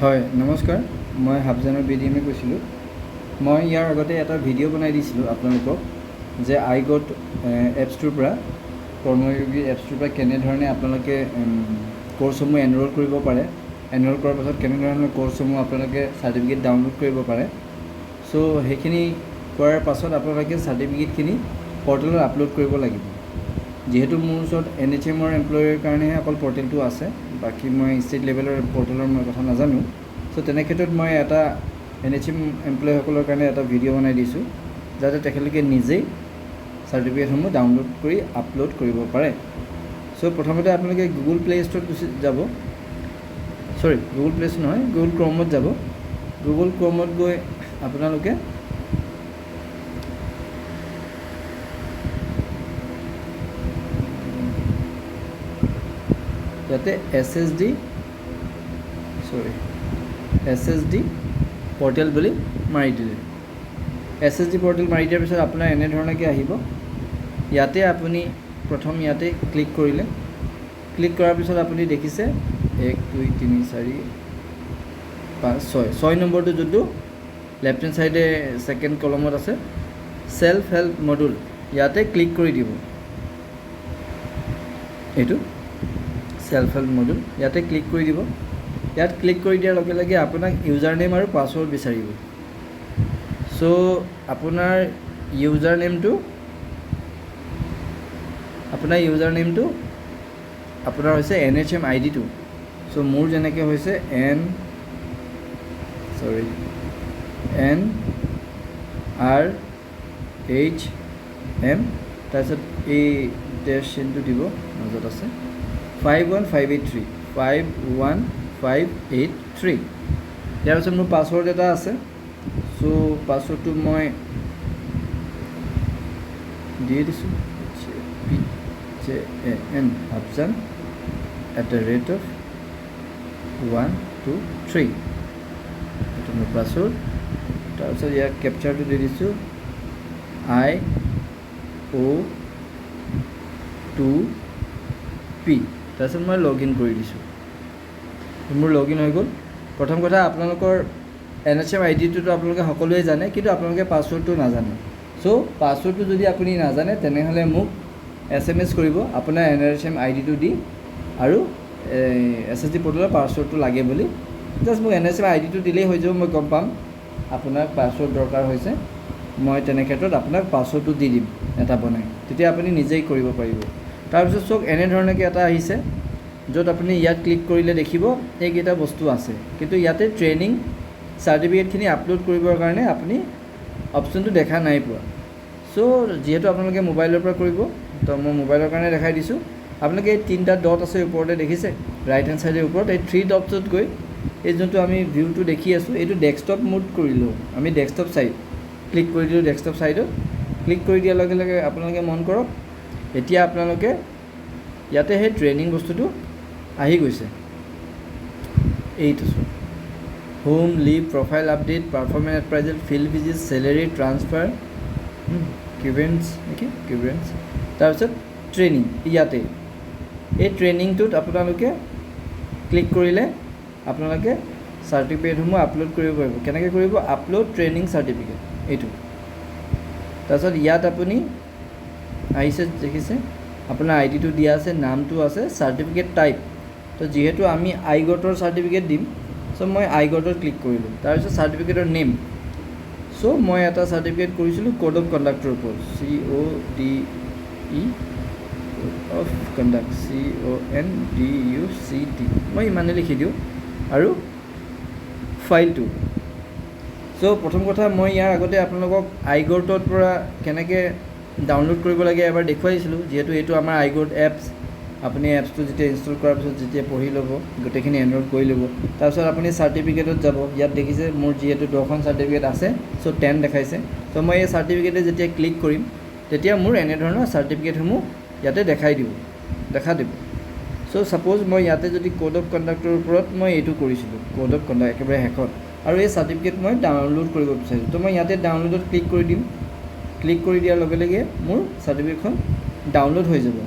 হয় নমস্কাৰ মই হাফজানৰ বিডিএমে কৈছিলোঁ মই ইয়াৰ আগতে এটা ভিডিঅ' বনাই দিছিলোঁ আপোনালোকক যে আইগট এপছটোৰ পৰা কৰ্ময়োগী এপছটোৰ পৰা কেনেধৰণে আপোনালোকে কোৰ্চসমূহ এনৰোল কৰিব পাৰে এনৰোল কৰাৰ পাছত কেনেধৰণে কোৰ্চসমূহ আপোনালোকে চাৰ্টিফিকেট ডাউনলোড কৰিব পাৰে চ' সেইখিনি কৰাৰ পাছত আপোনালোকে চাৰ্টিফিকেটখিনি পৰ্টেলত আপলোড কৰিব লাগিব যিহেতু মোৰ ওচৰত NHMৰ এমপ্লয়ৰ কাৰণেহে অকল পৰ্টেলটো আছে বাকী মই ষ্টেট লেভেলৰ পৰ্টেলৰ মই কথা নাজানো চ' তেনে ক্ষেত্ৰত মই এটা NHM এমপ্লয়সকলৰ কাৰণে এটা ভিডিঅ' বনাই দিছোঁ যাতে তেখেতলোকে নিজেই চাৰ্টিফিকেটসমূহ ডাউনলোড কৰি আপলোড কৰিব পাৰে চ' প্ৰথমতে আপোনালোকে গুগল প্লে ষ্ট'ৰত যাব গুগল প্লে ষ্ট'ৰ নহয় গুগল ক্ৰমত যাব গুগল ক্ৰমত গৈ আপোনালোকে যাতে SSD পৰ্টেল বুলি মাৰি দিলে SSD পৰ্টেল মাৰি দিয়াৰ পিছত আপোনাৰ এনেধৰণেকৈ আহিব ইয়াতে আপুনি প্ৰথম ইয়াতে ক্লিক কৰিলে ক্লিক কৰাৰ পিছত আপুনি দেখিছে 1 2 3 4 5 6 নম্বৰটো যোনটো লেফ্ট হেণ্ড চাইডে ছেকেণ্ড কলমত আছে সেল্ফ হেল্প মডুল ইয়াতে ক্লিক কৰি দিব এইটো সেল্ফ হেল্প মডুল ইয়াতে ক্লিক কৰি দিব ইয়াত ক্লিক কৰি দিয়াৰ লগে লগে আপোনাক ইউজাৰ নেম আৰু পাছৱৰ্ড বিচাৰিব চ' আপোনাৰ ইউজাৰ নেমটো আপোনাৰ হৈছে NHM ID-টো চ' মোৰ যেনেকৈ হৈছে NRHM তাৰপিছত এই ডেছ চিনটো দিব মাজত আছে 51583 ইয়াৰ পিছত মোৰ পাছৱৰ্ড এটা আছে চ' পাছৱৰ্ডটো মই দি দিছোঁ PJAN হাফজান @123 এইটো মোৰ পাছৱৰ্ড তাৰপিছত ইয়াক কেপচাৰটো দি দিছোঁ IO2P তাৰপিছত মই লগ ইন কৰি দিছোঁ মোৰ লগ ইন হৈ গ'ল প্ৰথম কথা আপোনালোকৰ NHM ID-টোতো আপোনালোকে সকলোৱে জানে কিন্তু আপোনালোকে পাছৱৰ্ডটো নাজানে চ' পাছৱৰ্ডটো যদি আপুনি নাজানে তেনেহ'লে মোক SMS কৰিব আপোনাৰ NHM ID-টো দি আৰু SSD পৰ্টেলৰ পাছৱৰ্ডটো লাগে বুলি জাষ্ট মোক NHM ID-টো দিলেই হৈ যাব মই গম পাম আপোনাক পাছৱৰ্ড দৰকাৰ হৈছে মই তেনে ক্ষেত্ৰত আপোনাক পাছৱৰ্ডটো দি দিম এটা বনাই তেতিয়া আপুনি নিজেই কৰিব পাৰিব তাৰপিছত চাওক এনেধৰণেকৈ এটা আহিছে য'ত আপুনি ইয়াত ক্লিক কৰিলে দেখিব এইকেইটা বস্তু আছে কিন্তু ইয়াতে ট্ৰেইনিং চাৰ্টিফিকেটখিনি আপলোড কৰিবৰ কাৰণে আপুনি অপশ্যনটো দেখা নাই পোৱা চ' যিহেতু আপোনালোকে মোবাইলৰ পৰা কৰিব তো মই মোবাইলৰ কাৰণে দেখাই দিছোঁ আপোনালোকে এই 3টা ডট আছে ওপৰতে দেখিছে ৰাইট হেণ্ড চাইডৰ ওপৰত এই 3 ডটছত গৈ এই যোনটো আমি ভিউটো দেখি আছোঁ এইটো ডেস্কটপ মোড কৰিলোঁ আমি ডেস্কটপ চাইড ক্লিক কৰি দিলোঁ ডেস্কটপ চাইডত ক্লিক কৰি দিয়াৰ লগে লগে আপোনালোকে মন কৰক এতিয়া আপোনালোকে ইয়াতে সেই ট্ৰেইনিং বস্তুটো আহি গৈছে এইটো home leave profile update performance appraisal field visit salary transfer কিউবেন্স তাৰপিছত ট্ৰেইনিং ইয়াতে এই ট্ৰেইনিংটোত আপোনালোকে ক্লিক কৰিলে আপোনালোকে চাৰ্টিফিকেটসমূহ আপলোড কৰিব পাৰিব কেনেকৈ কৰিব আপলোড ট্ৰেইনিং চাৰ্টিফিকেট এইটো তাৰপিছত ইয়াত আপুনি আহিছে দেখিছে আপোনাৰ ID-টো দিয়া আছে নামটো আছে চাৰ্টিফিকেট টাইপ তো যিহেতু আমি আইগটৰ চাৰ্টিফিকেট দিম চ' মই আইগটত ক্লিক কৰিলোঁ তাৰপিছত চাৰ্টিফিকেটৰ নেম চ' মই এটা চাৰ্টিফিকেট কৰিছিলোঁ কোড অফ কণ্ডাক্টৰ ওপৰত CODE অফ কণ্ডাক্ট CONDUCT মই ইমানে লিখি দিওঁ আৰু ফাইলটো চ' প্ৰথম কথা মই ইয়াৰ আগতে আপোনালোকক আইগটৰ পৰা কেনেকৈ ডাউনলোড কৰিব লাগে এবাৰ দেখুৱাই দিছিলোঁ যিহেতু এইটো আমাৰ আইগট এপছ আপুনি এপছটো যেতিয়া ইনষ্টল কৰাৰ পিছত যেতিয়া পঢ়ি ল'ব গোটেইখিনি এনৰোল কৰি ল'ব তাৰপিছত আপুনি চাৰ্টিফিকেটত যাব ইয়াত দেখিছে মোৰ যিহেতু 10খন চাৰ্টিফিকেট আছে চ' 10 দেখাইছে চ' মই এই চাৰ্টিফিকেটে যেতিয়া ক্লিক কৰিম তেতিয়া মোৰ এনেধৰণৰ চাৰ্টিফিকেটসমূহ ইয়াতে দেখা দিব চ' ছাপ'জ মই ইয়াতে যদি কোড অফ কণ্ডাক্টৰ ওপৰত মই এইটো কৰিছিলোঁ কোড অফ কণ্ডাক্ট একেবাৰে শেষত আৰু এই চাৰ্টিফিকেট মই ডাউনলোড কৰিব বিচাৰিছোঁ তো মই ইয়াতে ডাউনলোডত ক্লিক কৰি দিম ক্লিক কৰি দিয়াৰ লগে লগে মোৰ চাৰ্টিফিকেটখন ডাউনলোড হৈ যাব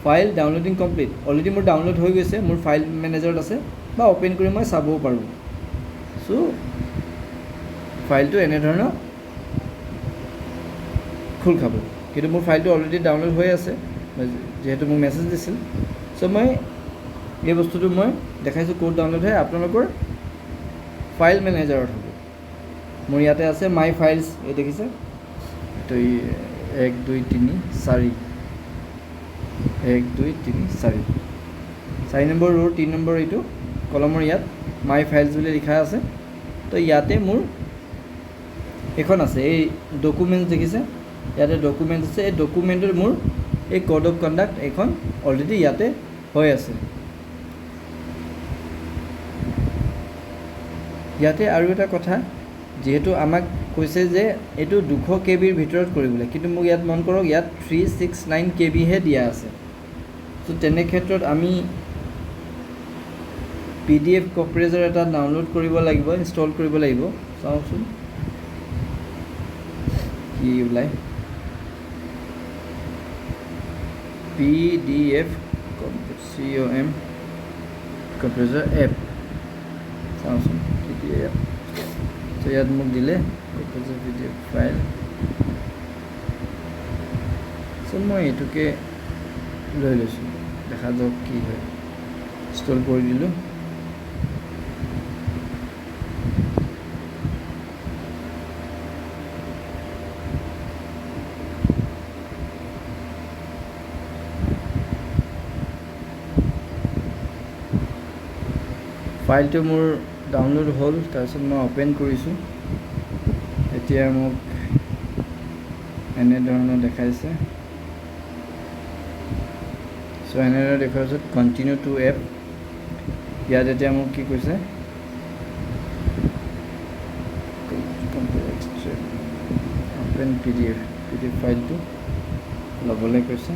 ফাইল ডাউনলোডিং কমপ্লিট অলৰেডি মোৰ ডাউনলোড হৈ গৈছে মোৰ ফাইল মেনেজাৰত আছে বা ওপেন কৰি মই চাবও পাৰোঁ চ' ফাইলটো এনেধৰণৰ খোল খাব, কিন্তু মোৰ ফাইলটো অলৰেডি ডাউনলোড হৈ আছে যিহেতু মোক মেছেজ দিছিল। চ' মই এই বস্তুটো মই দেখাইছোঁ ক'ত ডাউনলোড হয়। আপোনালোকৰ ফাইল মেনেজাৰত হ'ব। মোৰ ইয়াতে আছে মাই ফাইলছ, এই দেখিছে, এইটো 1 2 3 4 1 2 3 4 4 নম্বৰ ৰোৰ 3 নম্বৰ এইটো কলমৰ ইয়াত মাই ফাইলছ বুলি লিখা আছে। তো ইয়াতে মোৰ এখন আছে, এই ডকুমেণ্টছ দেখিছে, ইয়াতে ডকুমেণ্টছ আছে। এই ডকুমেণ্টৰ মোৰ এই কোড অফ কণ্ডাক্ট এইখন অলৰেডি ইয়াতে হৈ আছে। ইয়াতে আৰু এটা কথা, যিহেতু আমাক কৈছে যে এইটো 200 KB ভিতৰত কৰিবলৈ, কিন্তু মোক ইয়াত মন কৰক ইয়াত 369 KB হে দিয়া আছে। চ' তেনে ক্ষেত্ৰত আমি PDF কম্প্ৰেছৰ এটা ডাউনলোড কৰিব লাগিব, ইনষ্টল কৰিব লাগিব। চাওকচোন কি ওলায়, PDF COM কম্প্ৰেছৰ এপ, চাওকচোন PDF। তো ইয়াত মোক দিলে PDF ফাইল। চ' মই এইটোকে লৈ লৈছোঁ, দেখা যাওক কি হয়। ইনষ্টল কৰি দিলোঁ। ফাইলটো মোৰ ডাউনলোড হ'ল, তাৰপিছত মই অ'পেন কৰিছোঁ। এতিয়া মোক এনেধৰণৰ দেখাইছে। চ' এনেদৰে দেখুৱাইছে কণ্টিনিউ টু এপ। ইয়াত এতিয়া মোক কি কৈছে, অ'পেন PDF ফাইলটো ল'বলৈ কৈছে।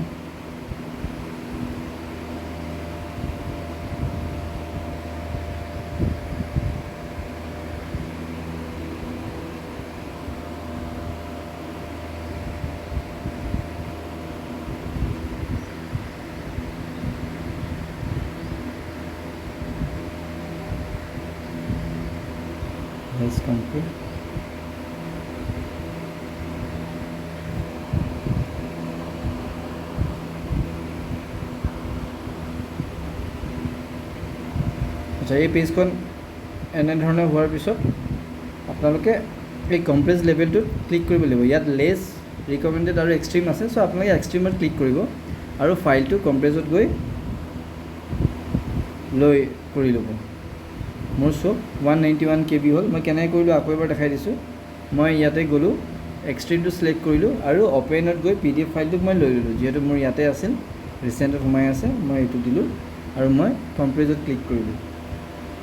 Let's complete. আচ্ছা, এই পেজখন এনেধৰণে হোৱাৰ পিছত আপোনালোকে এই কম্প্ৰেছ লেভেলটোত ক্লিক কৰিব লাগিব। ইয়াত লেছ, ৰিকমেণ্ডেড আৰু এক্সট্ৰিম আছে। চ' আপোনালোকে এক্সট্ৰিমত ক্লিক কৰিব আৰু ফাইলটো কম্প্ৰেছত গৈ লৈ কৰি ল'ব। মোৰ চব 191 KB হ'ল। মই কেনেকৈ কৰিলোঁ আকৌ এবাৰ দেখাই দিছোঁ। মই ইয়াতে গ'লোঁ, এক্সট্ৰিমটো ছিলেক্ট কৰিলোঁ আৰু অ'পেনত গৈ PDF ফাইলটোক মই লৈ ল'লোঁ। যিহেতু মোৰ ইয়াতে আছিল, ৰিচেণ্টত সোমাই আছে, মই এইটো দিলোঁ আৰু মই কম্প্ৰেছত ক্লিক কৰিলোঁ।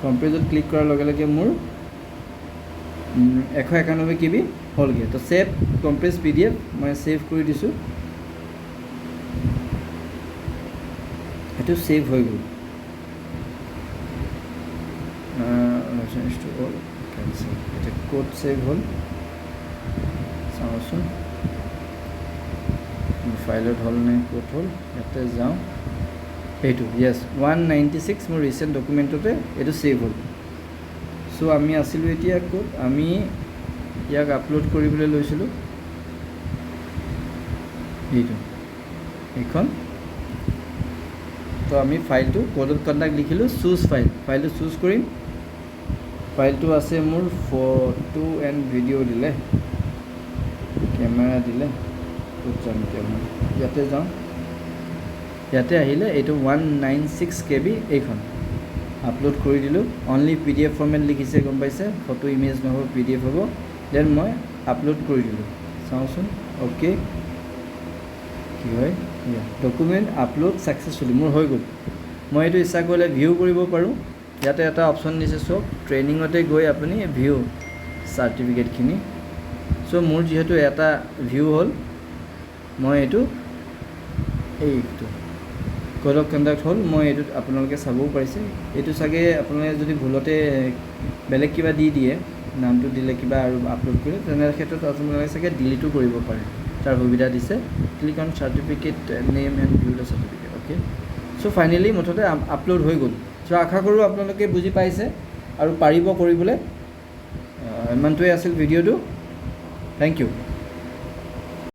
কম্প্ৰেছত ক্লিক কৰাৰ লগে লগে মোৰ 191 KB হ'লগৈ। তো ছেভ কম্প্ৰেছ PDF মই ছেভ কৰি দিছোঁ। এইটো ছেভ হৈ গ'ল। এতিয়া ক'ত ছেভ হ'ল চাওঁচোন, ফাইলত হ'ল নে ক'ত হ'ল। ইয়াতে যাওঁ, এইটো য়েছ 196 মোৰ ৰিচেণ্ট ডকুমেণ্টতে এইটো ছেভ হ'ল। চ' আমি আছিলোঁ এতিয়া ক'ত, আমি ইয়াক আপলোড কৰিবলৈ লৈছিলোঁ। এইটো এইখন, তো আমি ফাইলটো কোড অফ কণ্ডাক্ট লিখিলোঁ, চুজ ফাইলটো চুজ কৰিম। ফাইলটো আছে মোৰ ফটো এণ্ড ভিডিঅ' দিলে, কেমেৰা দিলে, ক'ত যাম এতিয়া মই, ইয়াতে যাওঁ। ইয়াতে আহিলে এইটো 196 KB এইখন আপলোড কৰি দিলোঁ। অনলি PDF ফৰ্মেট লিখিছে, গম পাইছে, ফটো ইমেজ নহ'ব, PDF হ'ব। দেন মই আপলোড কৰি দিলোঁ। চাওঁচোন, অ'কে কি হয়, ডকুমেণ্ট আপলোড ছাকচেছফুলি মোৰ হৈ গ'ল। মই এইটো ইচ্ছা কৰিলে ভিউ কৰিব পাৰোঁ। ইয়াতে এটা অপশ্যন দিছে, চব ট্ৰেইনিঙতে গৈ আপুনি ভিউ চাৰ্টিফিকেটখিনি। চ' মোৰ যিহেতু এটা ভিউ হ'ল, মই এইটো কোড অফ কণ্ডাক্ট হ'ল, মই এইটোত আপোনালোকে চাবও পাৰিছে। এইটো চাগে আপোনালোকে যদি ভুলতে বেলেগ কিবা দি দিয়ে, নামটো দিলে কিবা আৰু আপলোড কৰিলে, তেনে ক্ষেত্ৰত আপোনালোকে চাগে ডিলিটো কৰিব পাৰে, তাৰ সুবিধা দিছে। Click on certificate name and view the certificate. Okay, so' finally মুঠতে আপলোড হৈ গ'ল। চ' আশা কৰোঁ আপোনালোকে বুজি পাইছে আৰু পাৰিব কৰিবলৈ। ইমানটোৱে আছিল ভিডিঅ'টো। Thank U.